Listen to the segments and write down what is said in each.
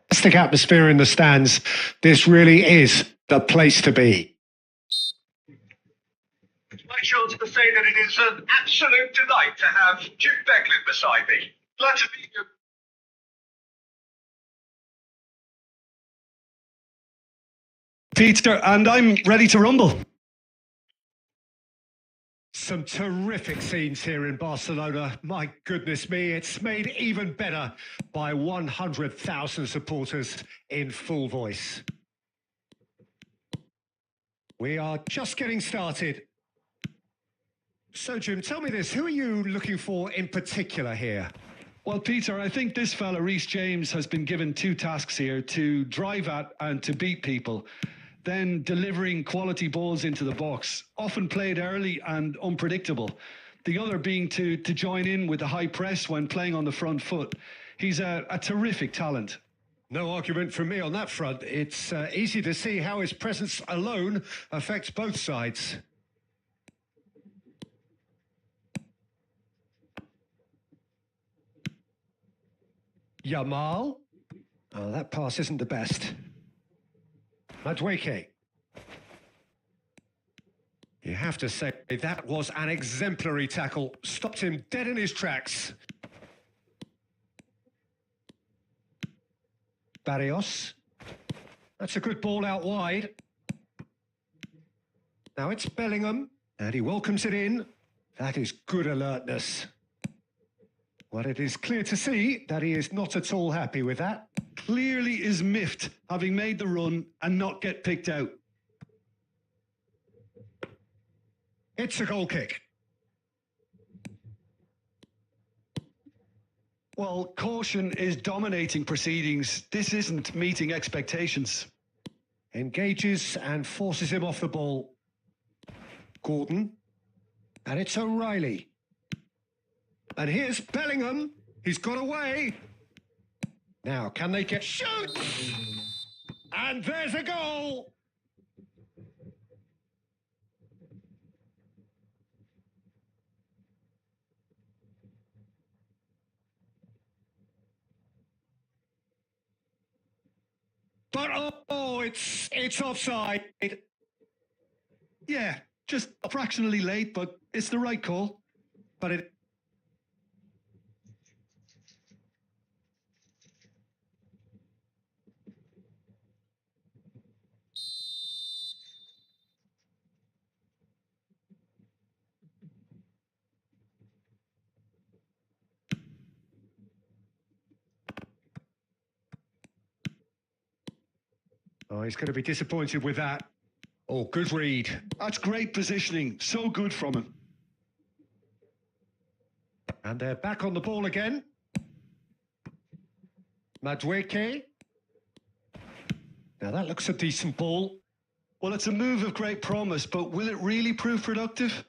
Fantastic atmosphere in the stands. This really is the place to be. It's my chance to say that it is an absolute delight to have Duke Becklin beside me. Glad to meet you. Peter, and I'm ready to rumble. Some terrific scenes here in Barcelona. My goodness me, it's made even better by 100,000 supporters in full voice. We are just getting started. So, Jim, tell me this, who are you looking for in particular here? Well, Peter, I think this fella, Reece James, has been given two tasks here: to drive at and to beat people. Then delivering quality balls into the box, often played early and unpredictable. The other being to join in with the high press when playing on the front foot. He's a terrific talent. No argument from me on that front. It's easy to see how his presence alone affects both sides. Yamal. Oh, that pass isn't the best. Madueke. You have to say that was an exemplary tackle. Stopped him dead in his tracks. Barrios. That's a good ball out wide. Now it's Bellingham, and he welcomes it in. That is good alertness. Well, it is clear to see that he is not at all happy with that. Clearly is miffed, having made the run and not get picked out. It's a goal kick. Well, caution is dominating proceedings. This isn't meeting expectations. Engages and forces him off the ball. Gordon. And it's O'Reilly. And here's Bellingham. He's got away. Now, can they get... Shoot! And there's a goal! But, oh, it's offside. Yeah, just fractionally late, but it's the right call. But it... Oh, he's going to be disappointed with that. Oh, good read. That's great positioning. So good from him. And they're back on the ball again. Madueke. Now that looks a decent ball. Well, it's a move of great promise, but will it really prove productive?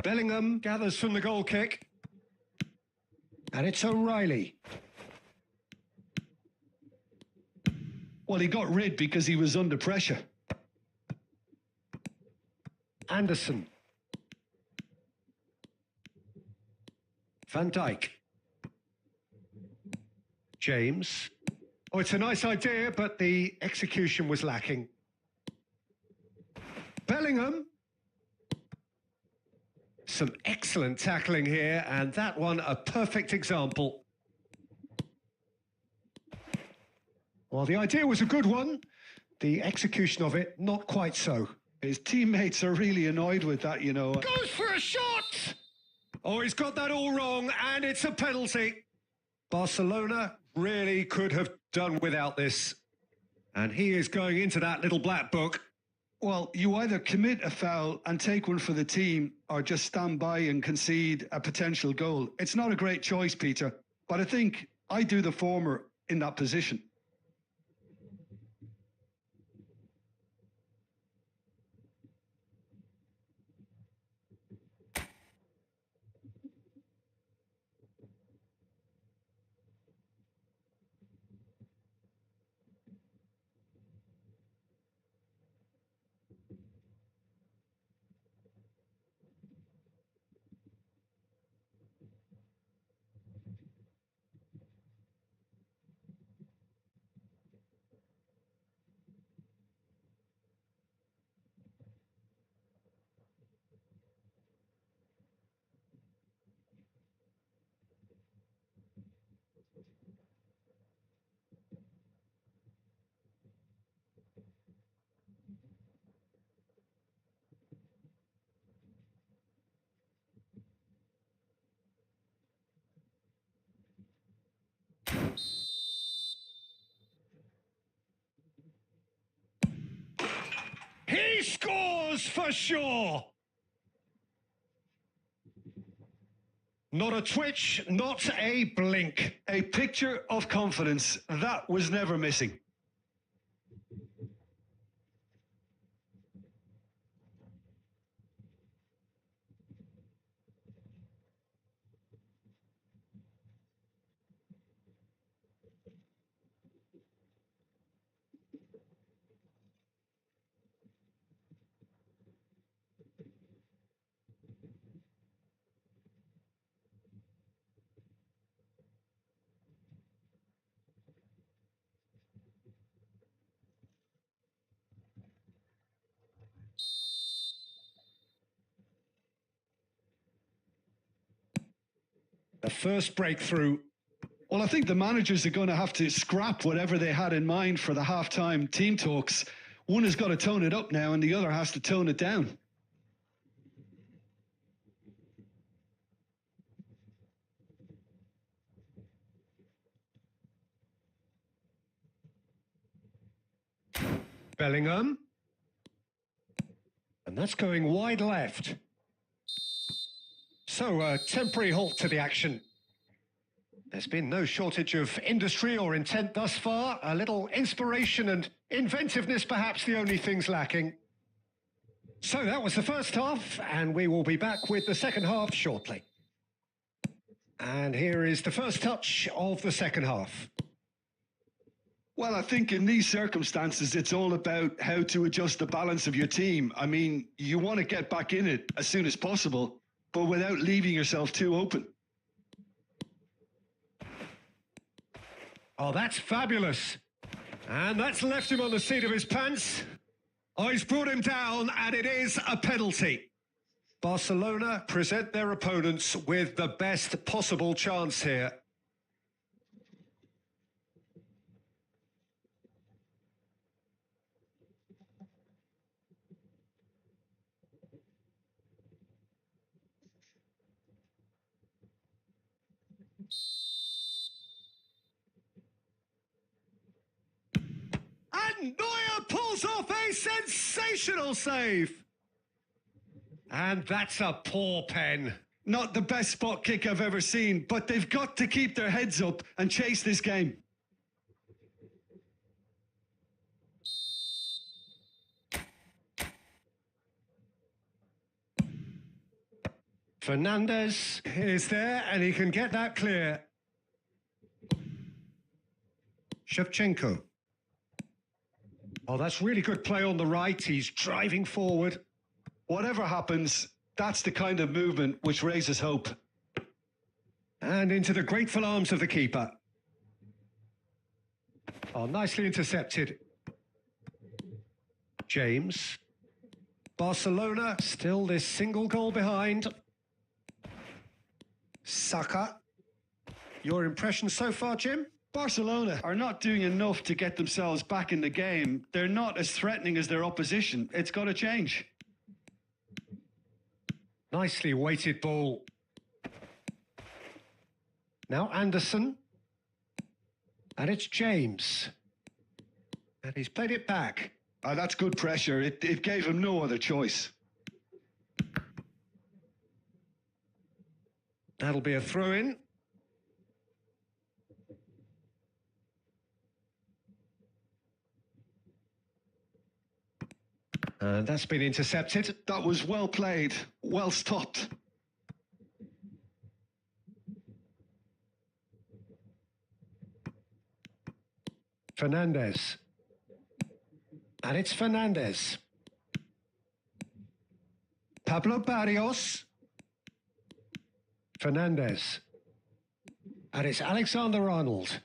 Bellingham gathers from the goal kick. And it's O'Reilly. Well, he got rid because he was under pressure. Anderson. Van Dijk. James. Oh, it's a nice idea, but the execution was lacking. Bellingham. Some excellent tackling here, and that one a perfect example. Well, the idea was a good one. The execution of it, not quite so. His teammates are really annoyed with that, you know. Goes for a shot! Oh, he's got that all wrong, and it's a penalty. Barcelona really could have done without this. And he is going into that little black book. Well, you either commit a foul and take one for the team or just stand by and concede a potential goal. It's not a great choice, Peter, but I think I do the former in that position. He scores for sure. Not a twitch, not a blink. A picture of confidence. That was never missing. The first breakthrough. Well, I think the managers are going to have to scrap whatever they had in mind for the half-time team talks. One has got to tone it up now and the other has to tone it down. Bellingham. And that's going wide left. So, a temporary halt to the action. There's been no shortage of industry or intent thus far. A little inspiration and inventiveness, perhaps the only things lacking. So that was the first half, and we will be back with the second half shortly. And here is the first touch of the second half. Well, I think in these circumstances, it's all about how to adjust the balance of your team. I mean, you want to get back in it as soon as possible, but without leaving yourself too open. Oh, that's fabulous. And that's left him on the seat of his pants. Oh, he's brought him down, and it is a penalty. Barcelona present their opponents with the best possible chance here. And Neuer pulls off a sensational save. And that's a poor pen. Not the best spot kick I've ever seen, but they've got to keep their heads up and chase this game. Fernandez is there, and he can get that clear. Shevchenko. Oh, that's really good play on the right. He's driving forward. Whatever happens, that's the kind of movement which raises hope. And into the grateful arms of the keeper. Oh, nicely intercepted. James. Barcelona still this single goal behind. Saka. Your impression so far, Jim? Barcelona are not doing enough to get themselves back in the game. They're not as threatening as their opposition. It's got to change. Nicely weighted ball. Now Anderson. And it's James. And he's played it back. That's good pressure. It gave him no other choice. That'll be a throw-in. And that's been intercepted. That was well played, well stopped. Fernandez. And it's Fernandez. Pablo Barrios. Fernandez. And it's Alexander-Arnold.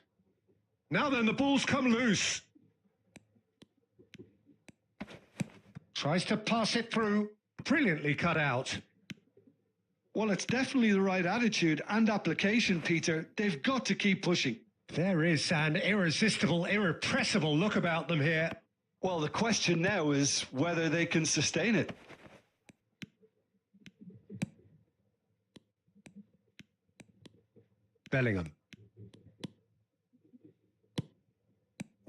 Now then, the ball's come loose. Tries to pass it through. Brilliantly cut out. Well, it's definitely the right attitude and application, Peter. They've got to keep pushing. There is an irresistible, irrepressible look about them here. Well, the question now is whether they can sustain it.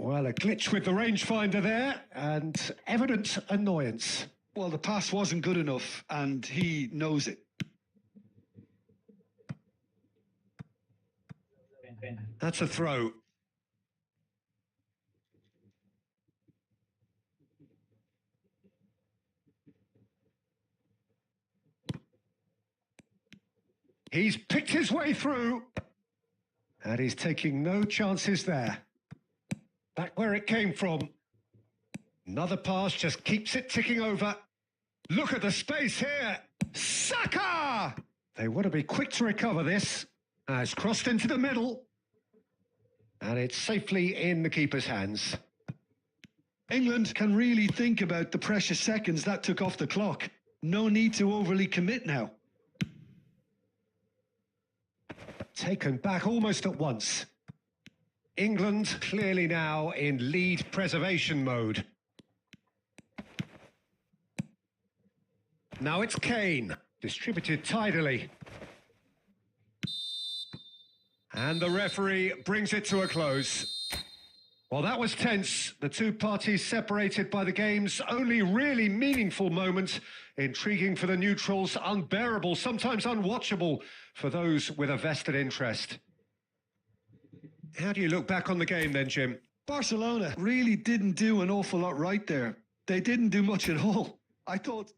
Well, a glitch with the rangefinder there and evident annoyance. Well, the pass wasn't good enough, and he knows it. That's a throw. He's picked his way through. And he's taking no chances there. Back where it came from. Another pass just keeps it ticking over. Look at the space here. Saka! They want to be quick to recover this. It's crossed into the middle. And it's safely in the keeper's hands. England can really think about the precious seconds that took off the clock. No need to overly commit now. Taken back almost at once. England clearly now in lead preservation mode. Now it's Kane, distributed tidily. And the referee brings it to a close. Well, that was tense. The two parties separated by the game's only really meaningful moment. Intriguing for the neutrals, unbearable, sometimes unwatchable for those with a vested interest. How do you look back on the game then, Jim? Barcelona really didn't do an awful lot right there. They didn't do much at all. I thought...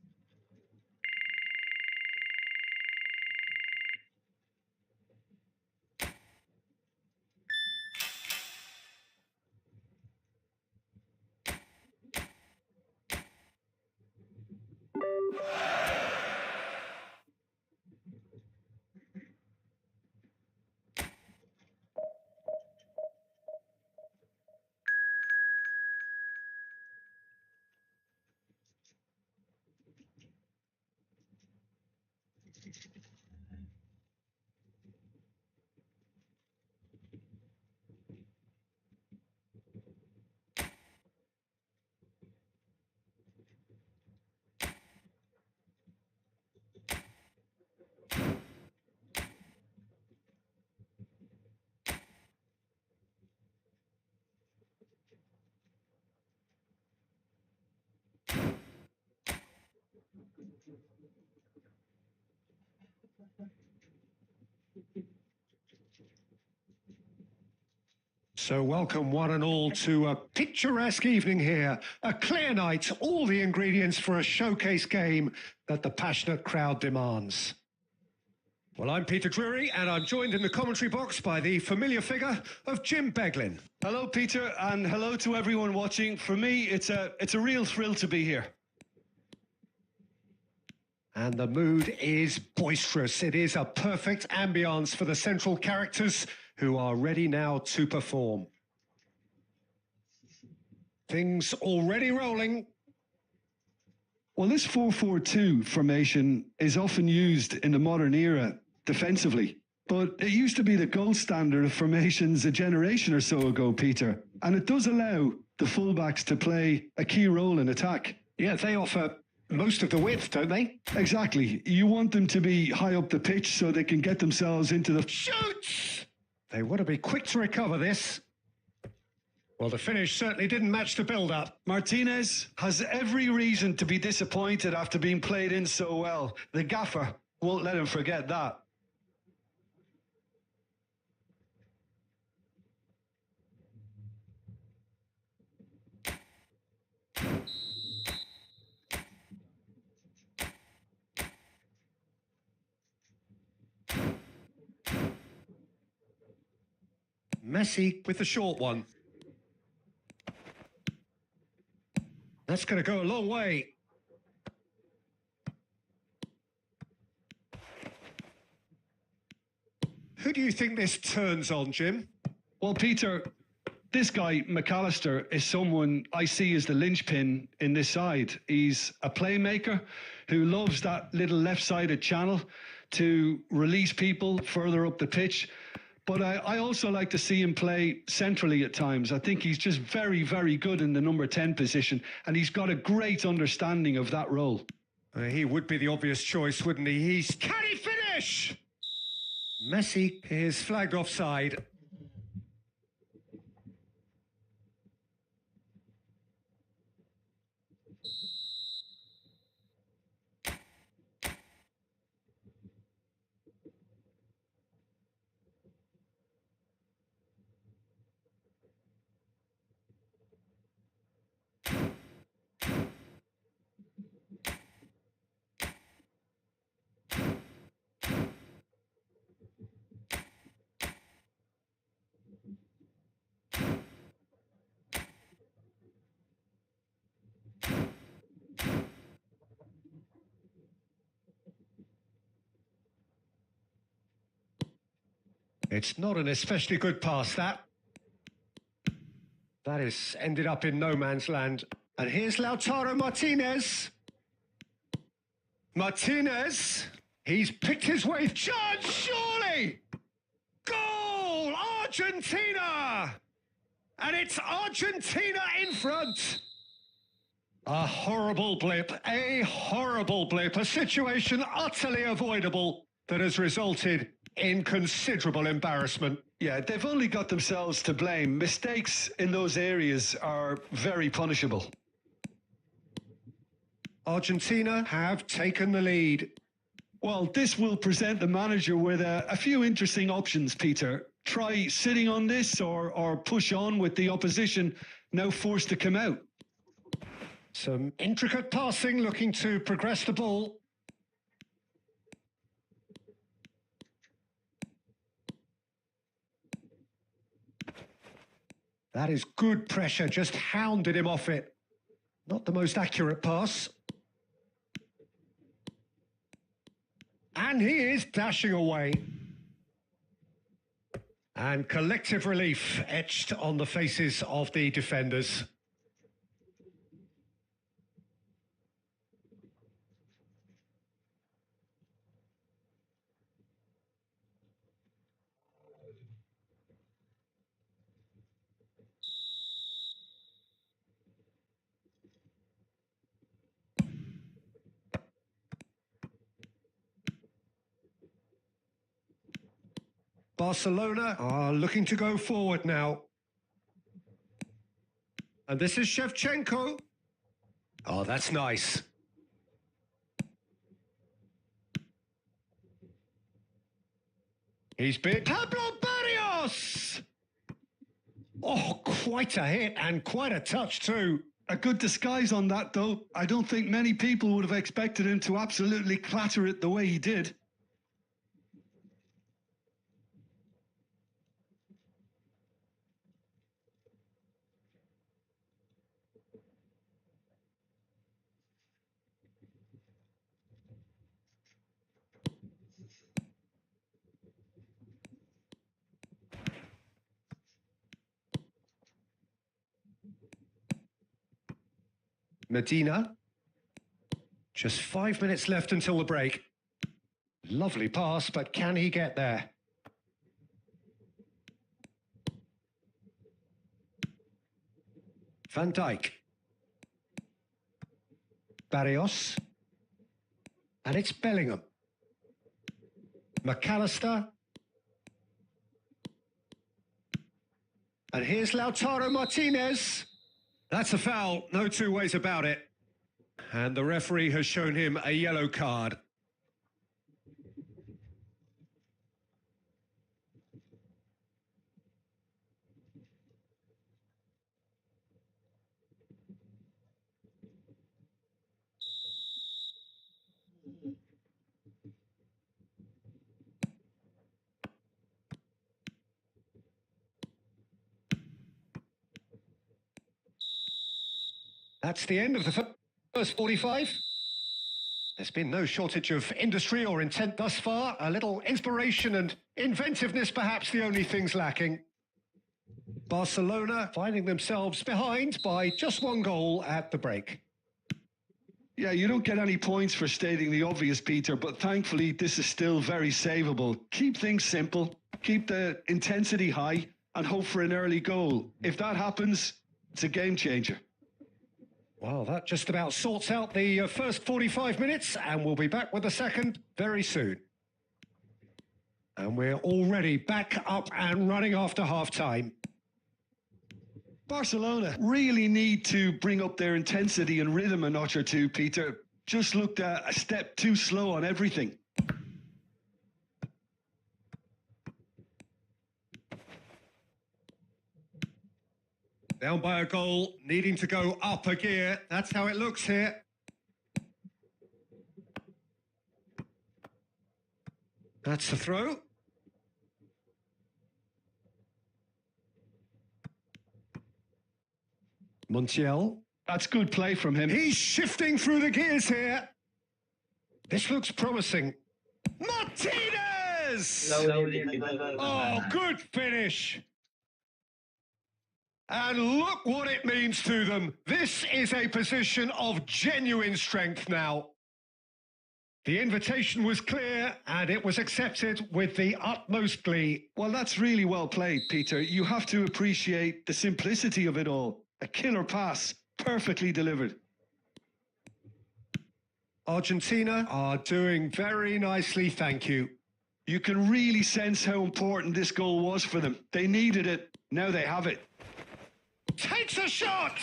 So welcome one and all to a picturesque evening here. A clear night, all the ingredients for a showcase game that the passionate crowd demands. Well, I'm Peter Drury, and I'm joined in the commentary box by the familiar figure of Jim Beglin. Hello, Peter, and hello to everyone watching. For me, it's a real thrill to be here. And the mood is boisterous. It is a perfect ambience for the central characters who are ready now to perform. Things already rolling. Well, this 4-4-2 formation is often used in the modern era defensively, but it used to be the gold standard of formations a generation or so ago, Peter, and it does allow the fullbacks to play a key role in attack. Yeah, they offer most of the width, don't they? Exactly. You want them to be high up the pitch so they can get themselves into the... Shoots! They want to be quick to recover this. Well, the finish certainly didn't match the build-up. Martinez has every reason to be disappointed after being played in so well. The gaffer won't let him forget that. Messi with the short one. That's going to go a long way. Who do you think this turns on, Jim? Well, Peter, this guy, McAllister, is someone I see as the linchpin in this side. He's a playmaker who loves that little left-sided channel to release people further up the pitch. But I also like to see him play centrally at times. I think he's just very, very good in the number 10 position, and he's got a great understanding of that role. He would be the obvious choice, wouldn't he? Can he finish? Messi is flagged offside. It's not an especially good pass, that. That is ended up in no man's land. And here's Lautaro Martinez. Martinez. He's picked his way. Chance, surely! Goal! Argentina! And it's Argentina in front. A horrible blip, a situation utterly avoidable that has resulted in considerable embarrassment. Yeah, they've only got themselves to blame. Mistakes in those areas are very punishable. Argentina have taken the lead. Well, this will present the manager with a few interesting options, Peter. Try sitting on this or push on with the opposition now forced to come out. Some intricate passing, looking to progress the ball. That is good pressure, just hounded him off it. Not the most accurate pass. And he is dashing away. And collective relief etched on the faces of the defenders. Barcelona are looking to go forward now. And this is Shevchenko. Oh, that's nice. He's been Pablo Barrios! Oh, quite a hit and quite a touch too. A good disguise on that, though. I don't think many people would have expected him to absolutely clatter it the way he did. Medina. Just 5 minutes left until the break. Lovely pass, but can he get there? Van Dijk. Barrios. And it's Bellingham. McAllister. And here's Lautaro Martinez. That's a foul, no two ways about it. And the referee has shown him a yellow card. That's the end of the first 45. There's been no shortage of industry or intent thus far. A little inspiration and inventiveness, perhaps the only things lacking. Barcelona finding themselves behind by just one goal at the break. Yeah, you don't get any points for stating the obvious, Peter, but thankfully this is still very savable. Keep things simple, keep the intensity high, and hope for an early goal. If that happens, it's a game changer. Well, that just about sorts out the first 45 minutes, and we'll be back with the second very soon. And we're already back up and running after half-time. Barcelona really need to bring up their intensity and rhythm a notch or two, Peter. Just looked a step too slow on everything. Down by a goal, needing to go up a gear. That's how it looks here. That's the throw. Montiel. That's good play from him. He's shifting through the gears here. This looks promising. Martinez! Martinez! Oh, good finish! And look what it means to them. This is a position of genuine strength now. The invitation was clear and it was accepted with the utmost glee. Well, that's really well played, Peter. You have to appreciate the simplicity of it all. A killer pass, perfectly delivered. Argentina are doing very nicely, thank you. You can really sense how important this goal was for them. They needed it. Now they have it. Takes a shot!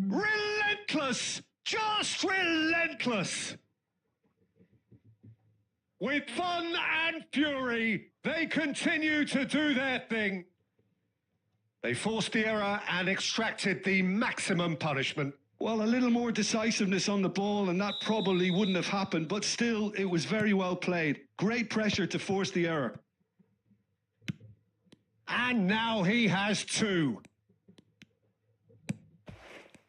Relentless! Just relentless! With fun and fury, they continue to do their thing. They forced the error and extracted the maximum punishment. Well, a little more decisiveness on the ball and that probably wouldn't have happened, but still, it was very well played. Great pressure to force the error. And now he has two.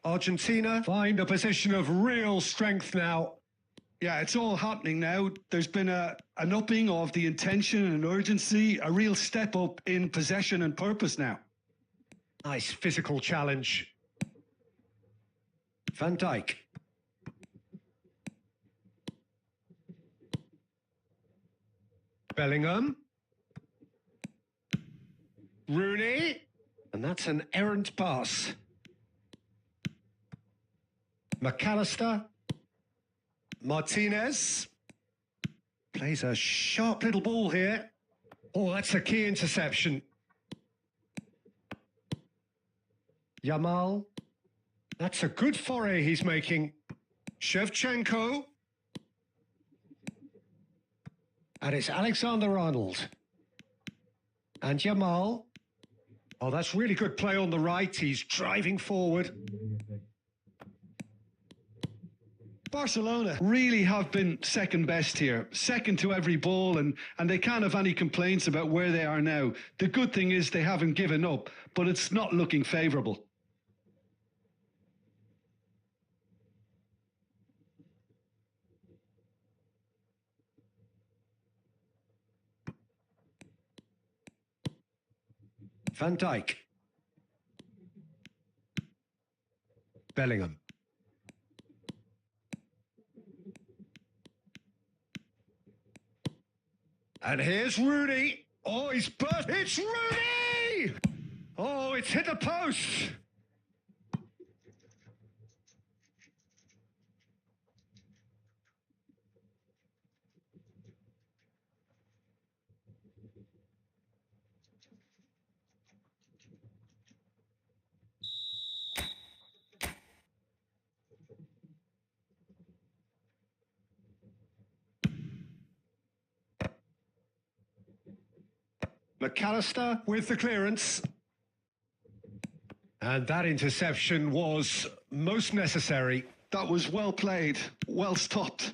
Argentina find a position of real strength now. Yeah, it's all happening now. There's been an upping of the intention and urgency, a real step up in possession and purpose now. Nice physical challenge. Van Dijk. Bellingham. Rooney. And that's an errant pass. McAllister. Martinez. Plays a sharp little ball here. Oh, that's a key interception. Yamal. That's a good foray he's making. Shevchenko. And it's Alexander-Arnold. And Yamal. Oh, that's really good play on the right. He's driving forward. Barcelona really have been second best here, second to every ball, and they can't have any complaints about where they are now. The good thing is they haven't given up, but it's not looking favourable. Van Dijk. Bellingham. And here's Rooney. Oh, he's burst. It's Rooney! Oh, it's hit the post. McAllister with the clearance. And that interception was most necessary. That was well played, well stopped.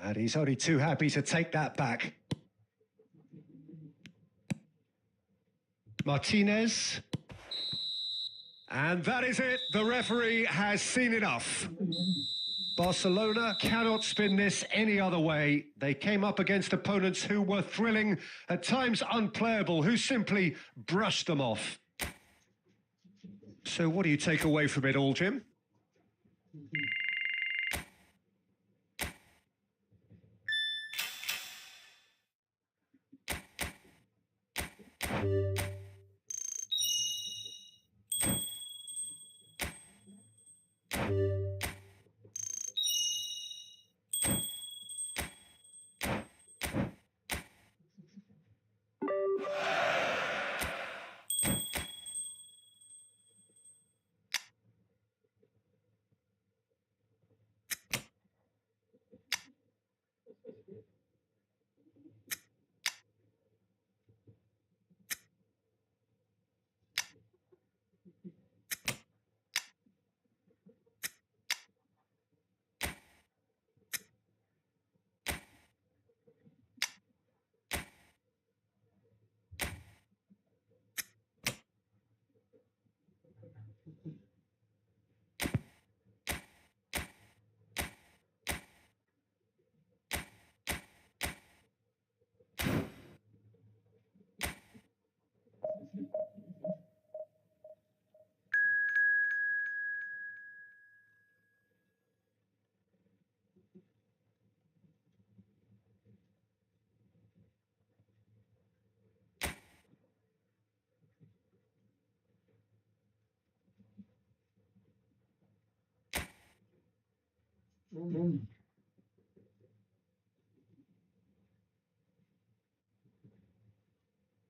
And he's only too happy to take that back. Martinez. And that is it. The referee has seen enough. Barcelona cannot spin this any other way. They came up against opponents who were thrilling, at times unplayable, who simply brushed them off. So what do you take away from it all, Jim?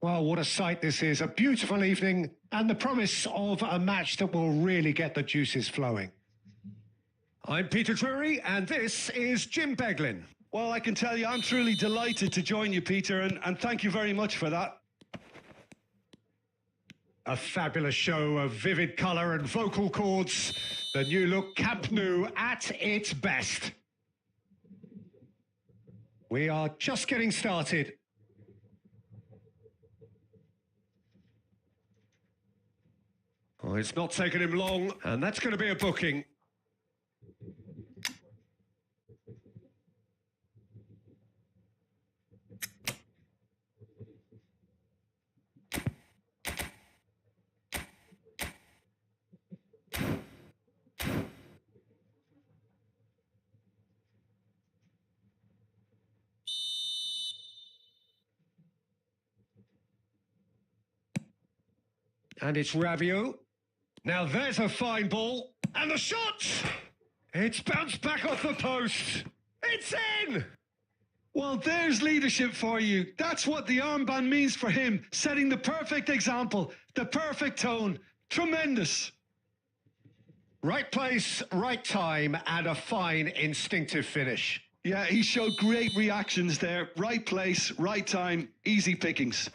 Well, what a sight this is. A beautiful evening and the promise of a match that will really get the juices flowing. I'm Peter Drury and this is Jim Beglin. Well, I can tell you I'm truly delighted to join you, Peter, and thank you very much for that. A fabulous show of vivid colour and vocal cords. The new look Camp Nou at its best. We are just getting started. Oh, it's not taken him long, and that's going to be a booking. And it's Rabiot. Now there's a fine ball. And the shot! It's bounced back off the post. It's in! Well, there's leadership for you. That's what the armband means for him, setting the perfect example, the perfect tone. Tremendous. Right place, right time, and a fine instinctive finish. Yeah, he showed great reactions there. Right place, right time, easy pickings.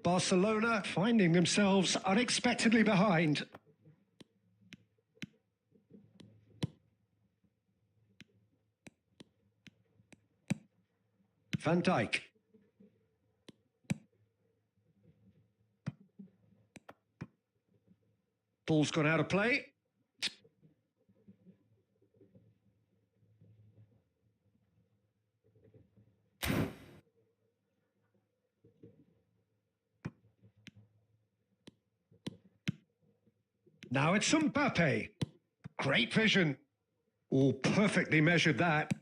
Barcelona finding themselves unexpectedly behind. Van Dijk. Ball's gone out of play. Now it's Mbappe. Great vision. Oh, perfectly measured that.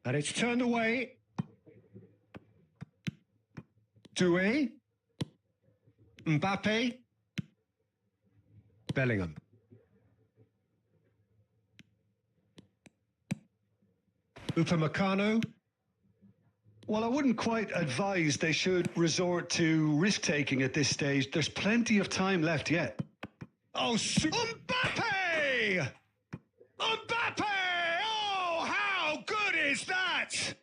And it's turned away. Doué. Mbappe. Bellingham. Upamecano. Well, I wouldn't quite advise they should resort to risk-taking at this stage. There's plenty of time left yet. Oh, Mbappe! Mbappe! Oh, how good is that?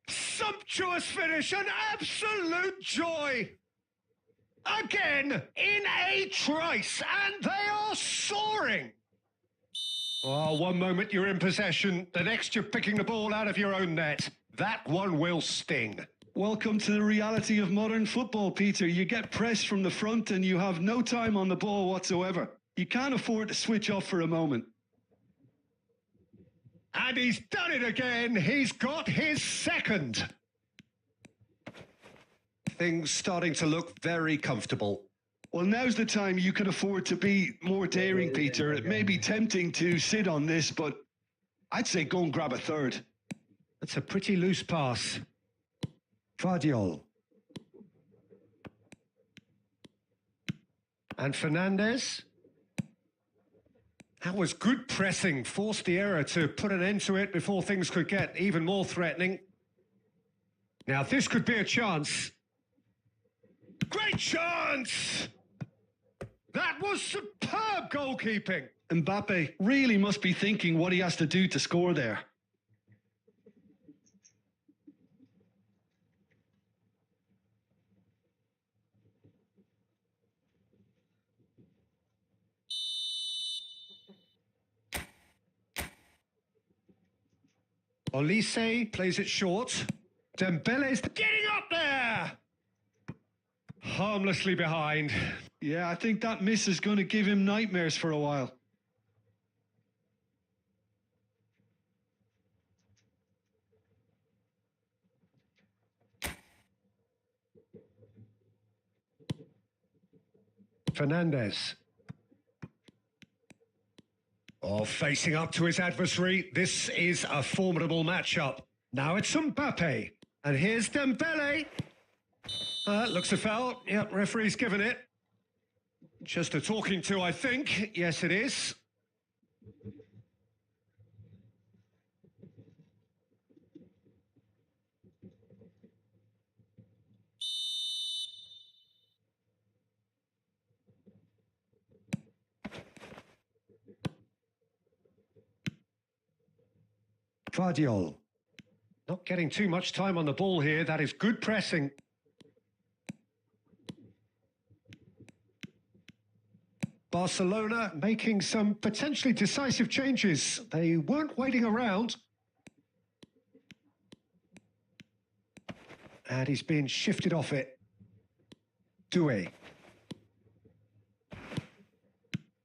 Sumptuous finish, an absolute joy. Again, in a trice, and they are soaring. Oh, one moment you're in possession, the next you're picking the ball out of your own net. That one will sting. Welcome to the reality of modern football, Peter. You get pressed from the front and you have no time on the ball whatsoever. You can't afford to switch off for a moment. And he's done it again. He's got his second. Things starting to look very comfortable. Well, now's the time you can afford to be more daring, Peter. It may be tempting to sit on this, but I'd say go and grab a third. That's a pretty loose pass. Vardiol. And Fernandez. That was good pressing, forced the error to put an end to it before things could get even more threatening. Now this could be a chance. Great chance! That was superb goalkeeping. Mbappe really must be thinking what he has to do to score there. Olise plays it short. Dembele's getting up there! Harmlessly behind. Yeah, I think that miss is going to give him nightmares for a while. Fernandez. Oh, facing up to his adversary. This is a formidable matchup. Now it's Mbappe. And here's Dembele. Looks a foul. Yep, referee's given it. Just a talking to, I think. Yes, it is. Vardiol. Not getting too much time on the ball here. That is good pressing. Barcelona making some potentially decisive changes. They weren't waiting around. And he's been shifted off it. Doué.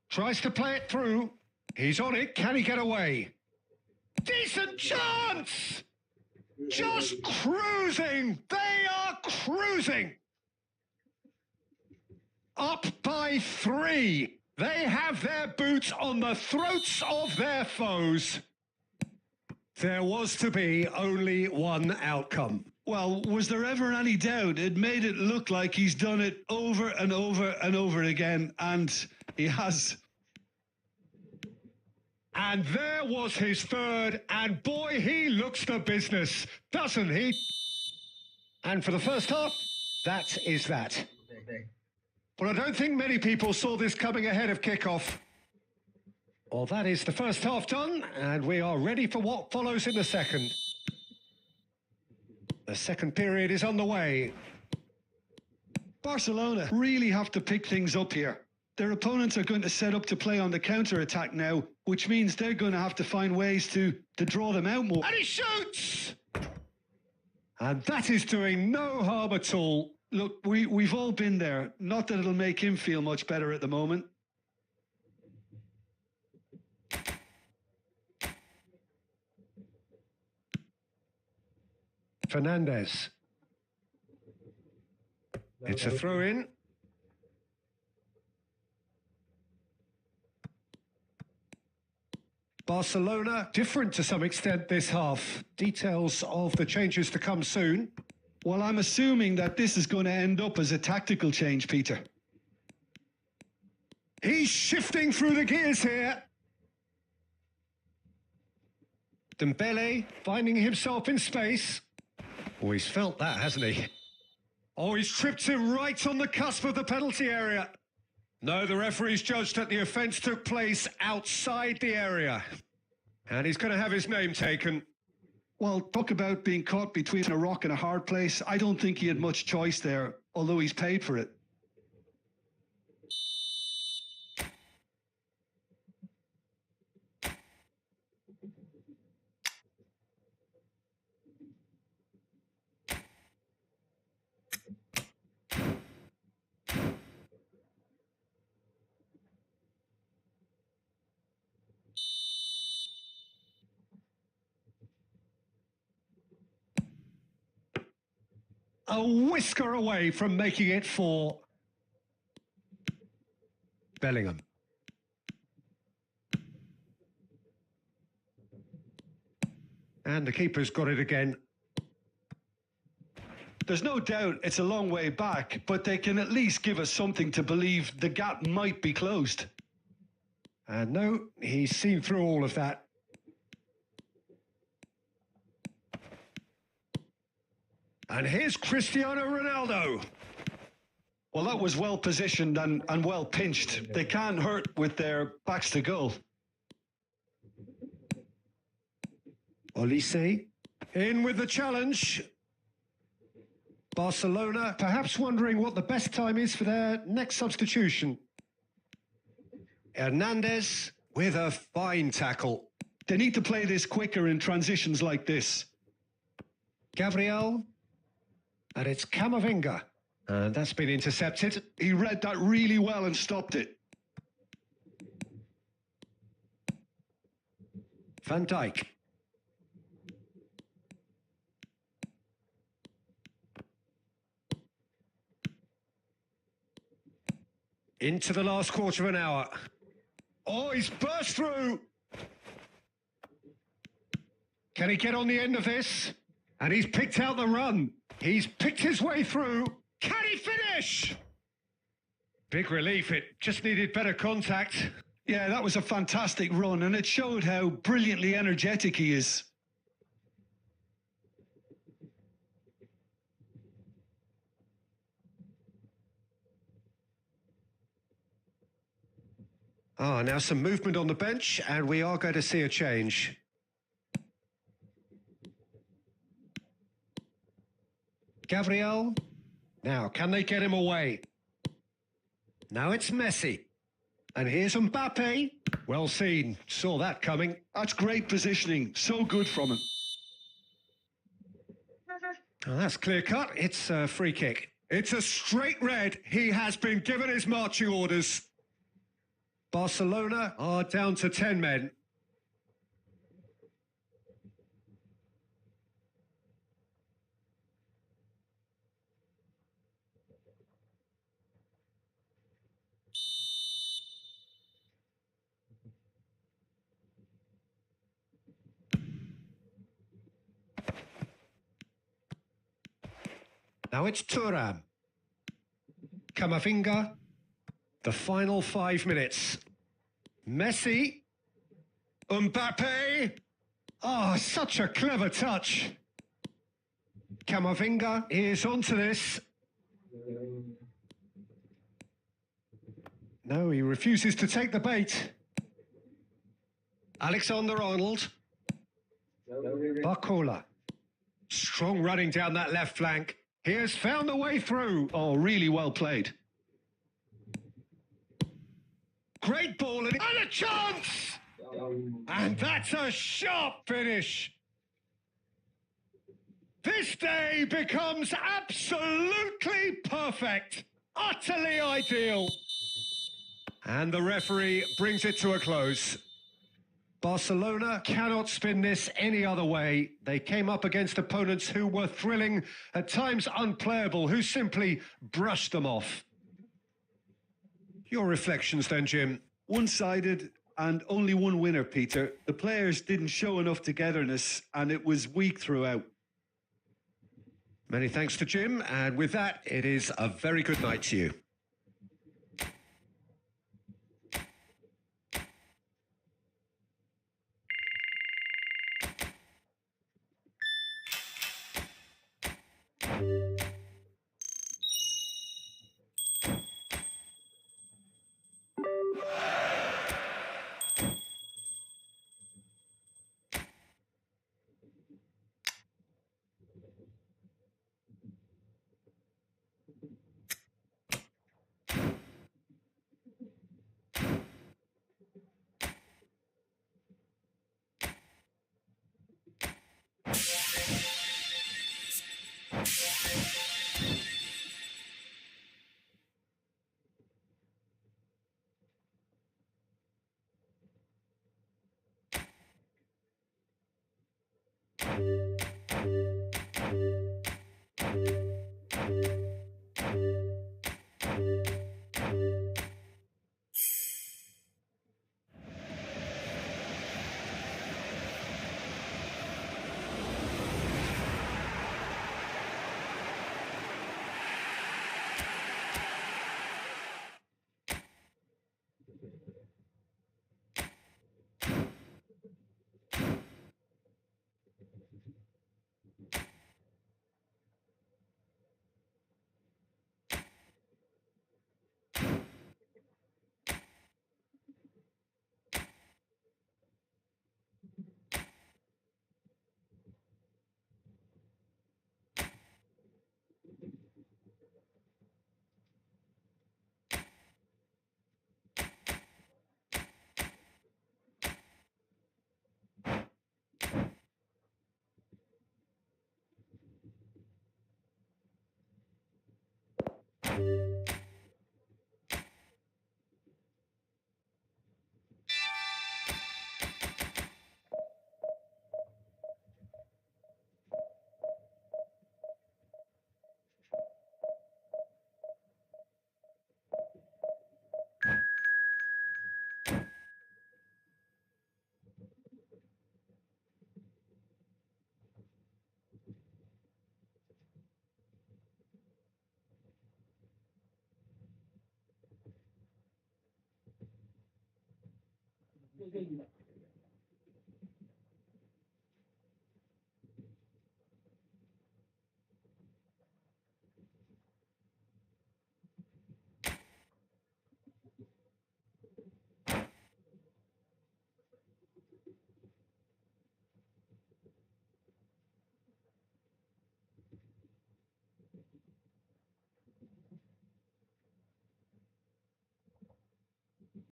Tries to play it through. He's on it. Can he get away? Decent chance! Just cruising. They are cruising. Up by 3. They have their boots on the throats of their foes. There was to be only one outcome. Well, was there ever any doubt? It made it look like he's done it over and over and over again, and he has. And there was his third, and boy, he looks the business, doesn't he? And for the first half, that is that. Well, I don't think many people saw this coming ahead of kickoff. Well, that is the first half done, and we are ready for what follows in the second. The second period is on the way. Barcelona really have to pick things up here. Their opponents are going to set up to play on the counter-attack now, which means they're going to have to find ways to draw them out more. And he shoots! And that is doing no harm at all. Look, we've all been there. Not that it'll make him feel much better at the moment. Fernandez. It's a throw-in. Barcelona, different to some extent this half. Details of the changes to come soon. Well, I'm assuming that this is going to end up as a tactical change, Peter. He's shifting through the gears here. Dembele finding himself in space. Oh, he's felt that, hasn't he? Oh, he's tripped him right on the cusp of the penalty area. No, the referee's judged that the offence took place outside the area. And he's going to have his name taken. Well, talk about being caught between a rock and a hard place. I don't think he had much choice there, although he's paid for it. A whisker away from making it 4. Bellingham. And the keeper's got it again. There's no doubt it's a long way back, but they can at least give us something to believe the gap might be closed. And no, he's seen through all of that. And here's Cristiano Ronaldo. Well, that was well positioned and well pinched. They can't hurt with their backs to goal. Olise in with the challenge. Barcelona perhaps wondering what the best time is for their next substitution. Hernandez with a fine tackle. They need to play this quicker in transitions like this. Gabriel. And it's Camavinga. And that's been intercepted. He read that really well and stopped it. Van Dijk. Into the last quarter of an hour. Oh, he's burst through. Can he get on the end of this? And he's picked out the run. He's picked his way through. Can he finish? Big relief. It just needed better contact. Yeah, that was a fantastic run, and it showed how brilliantly energetic he is. Ah, now some movement on the bench, and we are going to see a change. Gabriel. Now, can they get him away? Now it's Messi. And here's Mbappe. Well seen. Saw that coming. That's great positioning. So good from him. Oh, that's clear cut. It's a free kick. It's a straight red. He has been given his marching orders. Barcelona are down to 10 men. Now it's Thuram. Camavinga. The final 5 minutes. Messi. Mbappe. Oh, such a clever touch. Camavinga is onto this. No, he refuses to take the bait. Alexander-Arnold. Barcola. Strong running down that left flank. He has found a way through. Oh, really well played. Great ball and a chance! And that's a sharp finish. This day becomes absolutely perfect. Utterly ideal. And the referee brings it to a close. Barcelona cannot spin this any other way. They came up against opponents who were thrilling, at times unplayable, who simply brushed them off. Your reflections then, Jim? One-sided and only one winner, Peter. The players didn't show enough togetherness and it was weak throughout. Many thanks to Jim, and with that, it is a very good night to you.